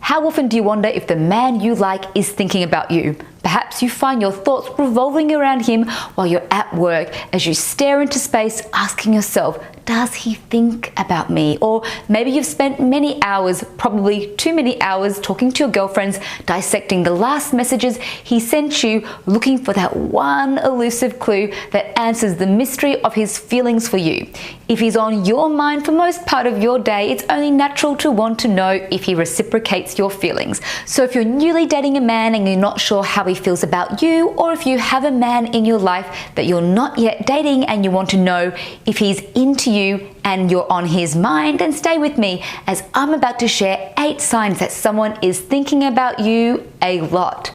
How often do you wonder if the man you like is thinking about you? Perhaps you find your thoughts revolving around him while you're at work as you stare into space, asking yourself, does he think about me? Or maybe you've spent many hours, probably too many hours, talking to your girlfriends, dissecting the last messages he sent you, looking for that one elusive clue that answers the mystery of his feelings for you. If he's on your mind for most part of your day, it's only natural to want to know if he reciprocates your feelings. So if you're newly dating a man and you're not sure how he feels about you, or if you have a man in your life that you're not yet dating and you want to know if he's into you and you're on his mind, then stay with me as I'm about to share 8 signs that someone is thinking about you a lot.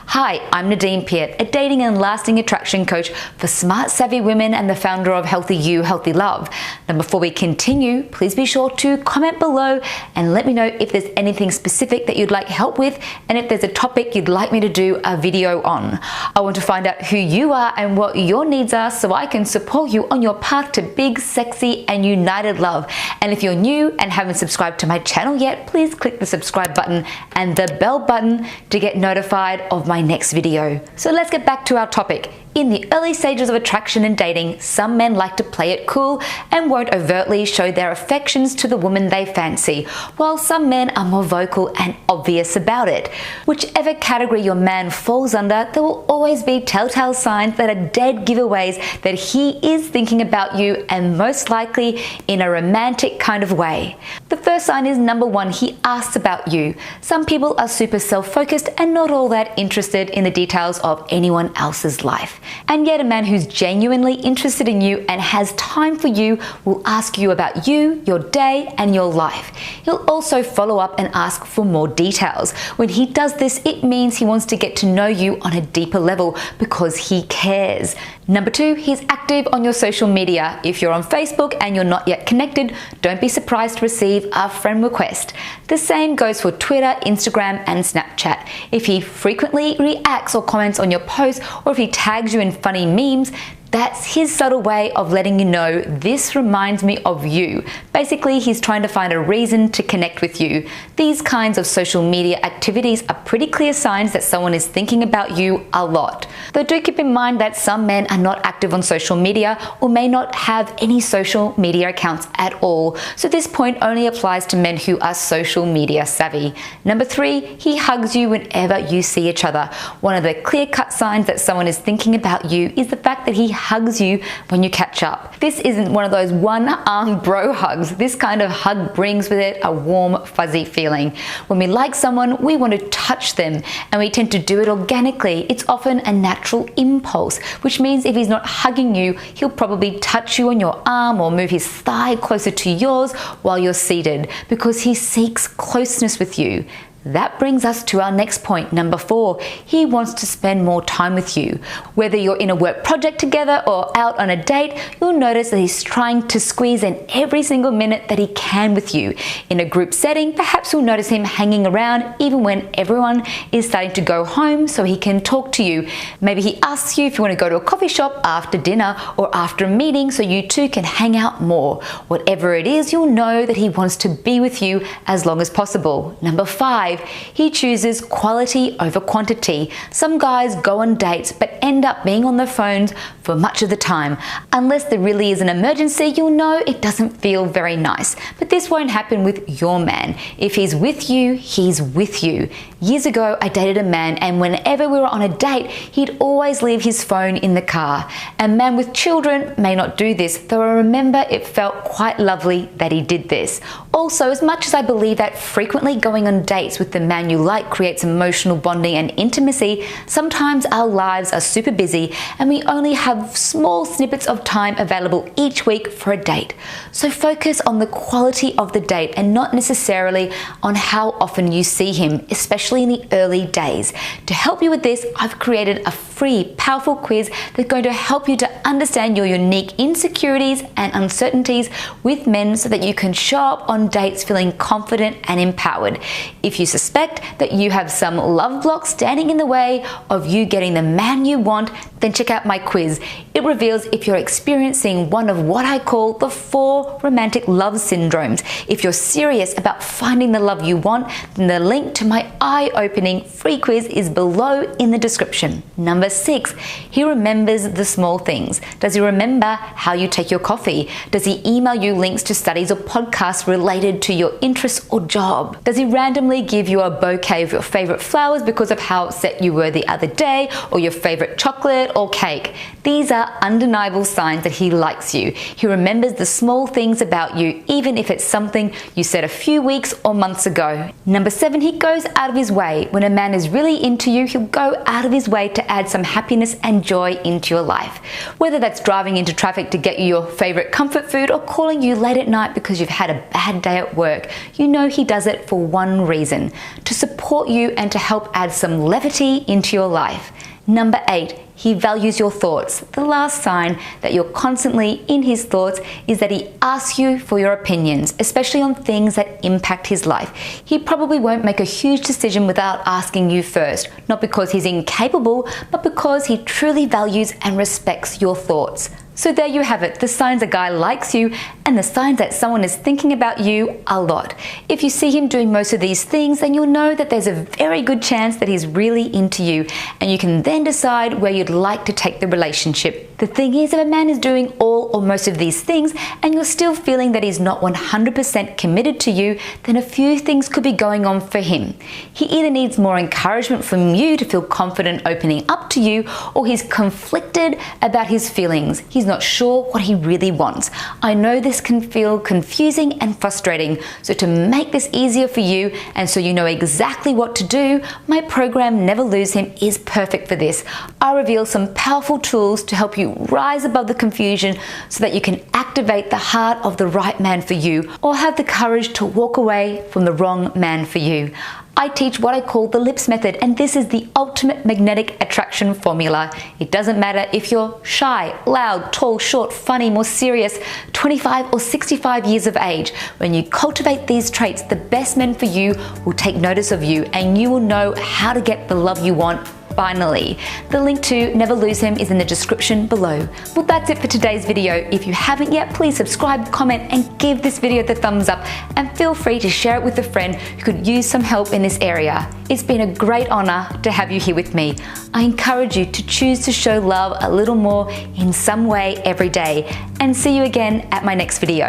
Hi, I'm Nadine Piat, a dating and lasting attraction coach for smart, savvy women and the founder of Healthy You, Healthy Love. Now, before we continue, please be sure to comment below and let me know if there's anything specific that you'd like help with and if there's a topic you'd like me to do a video on. I want to find out who you are and what your needs are so I can support you on your path to big, sexy, and united love. And if you're new and haven't subscribed to my channel yet, please click the subscribe button and the bell button to get notified of my next video. So let's get back to our topic. In the early stages of attraction and dating, some men like to play it cool and won't overtly show their affections to the woman they fancy, while some men are more vocal and obvious about it. Whichever category your man falls under, there will always be telltale signs that are dead giveaways that he is thinking about you, and most likely in a romantic kind of way. The first sign is number 1, he asks about you. Some people are super self-focused and not all that interested in the details of anyone else's life. And yet a man who's genuinely interested in you and has time for you will ask you about you, your day, and your life. He'll also follow up and ask for more details. When he does this, it means he wants to get to know you on a deeper level because he cares. Number 2, he's active on your social media. If you're on Facebook and you're not yet connected, don't be surprised to receive a friend request. The same goes for Twitter, Instagram, and Snapchat. If he frequently reacts or comments on your posts, or if he tags you in funny memes, that's his subtle way of letting you know this reminds me of you. Basically, he's trying to find a reason to connect with you. These kinds of social media activities are pretty clear signs that someone is thinking about you a lot. Though do keep in mind that some men are not active on social media or may not have any social media accounts at all. So this point only applies to men who are social media savvy. Number 3, he hugs you whenever you see each other. One of the clear-cut signs that someone is thinking about you is the fact that he hugs you when you catch up. This isn't one of those one-arm bro hugs. This kind of hug brings with it a warm, fuzzy feeling. When we like someone, we want to touch them, and we tend to do it organically. It's often a natural impulse, which means if he's not hugging you, he'll probably touch you on your arm or move his thigh closer to yours while you're seated, because he seeks closeness with you. That brings us to our next point, number 4. He wants to spend more time with you. Whether you're in a work project together or out on a date, you'll notice that he's trying to squeeze in every single minute that he can with you. In a group setting, perhaps you'll notice him hanging around even when everyone is starting to go home so he can talk to you. Maybe he asks you if you want to go to a coffee shop after dinner or after a meeting so you two can hang out more. Whatever it is, you'll know that he wants to be with you as long as possible. Number 5. He chooses quality over quantity. Some guys go on dates but end up being on their phones for much of the time. Unless there really is an emergency, you'll know it doesn't feel very nice. But this won't happen with your man. If he's with you, he's with you. Years ago, I dated a man, and whenever we were on a date, he'd always leave his phone in the car. A man with children may not do this, though I remember it felt quite lovely that he did this. Also, as much as I believe that frequently going on dates with the man you like creates emotional bonding and intimacy, sometimes our lives are super busy and we only have small snippets of time available each week for a date. So focus on the quality of the date and not necessarily on how often you see him, especially in the early days. To help you with this, I've created a free, powerful quiz that's going to help you to understand your unique insecurities and uncertainties with men so that you can show up on on dates feeling confident and empowered. If you suspect that you have some love block standing in the way of you getting the man you want, then check out my quiz. It reveals if you're experiencing one of what I call the 4 romantic love syndromes. If you're serious about finding the love you want, then the link to my eye-opening free quiz is below in the description. Number 6, he remembers the small things. Does he remember how you take your coffee? Does he email you links to studies or podcasts related to your interests or job? Does he randomly give you a bouquet of your favorite flowers because of how upset you were the other day, or your favorite chocolate or cake? These are undeniable signs that he likes you. He remembers the small things about you, even if it's something you said a few weeks or months ago. Number 7, he goes out of his way. When a man is really into you, he'll go out of his way to add some happiness and joy into your life. Whether that's driving into traffic to get you your favorite comfort food or calling you late at night because you've had a bad day at work, you know he does it for one reason: to support you and to help add some levity into your life. Number 8, he values your thoughts. The last sign that you're constantly in his thoughts is that he asks you for your opinions, especially on things that impact his life. He probably won't make a huge decision without asking you first, not because he's incapable, but because he truly values and respects your thoughts. So there you have it, the signs a guy likes you and the signs that someone is thinking about you a lot. If you see him doing most of these things, then you'll know that there's a very good chance that he's really into you, and you can then decide where you'd like to take the relationship. The thing is, if a man is doing all or most of these things and you're still feeling that he's not 100% committed to you, then a few things could be going on for him. He either needs more encouragement from you to feel confident opening up to you, or he's conflicted about his feelings. He's not sure what he really wants. I know this can feel confusing and frustrating, so to make this easier for you and so you know exactly what to do, my program Never Lose Him is perfect for this. I reveal some powerful tools to help you rise above the confusion so that you can activate the heart of the right man for you, or have the courage to walk away from the wrong man for you. I teach what I call the LIPS method, and this is the ultimate magnetic attraction formula. It doesn't matter if you're shy, loud, tall, short, funny, more serious, 25 or 65 years of age. When you cultivate these traits, the best men for you will take notice of you, and you will know how to get the love you want. Finally, the link to Never Lose Him is in the description below. Well, that's it for today's video. If you haven't yet, please subscribe, comment, and give this video the thumbs up, and feel free to share it with a friend who could use some help in this area. It's been a great honor to have you here with me. I encourage you to choose to show love a little more in some way every day, and see you again at my next video.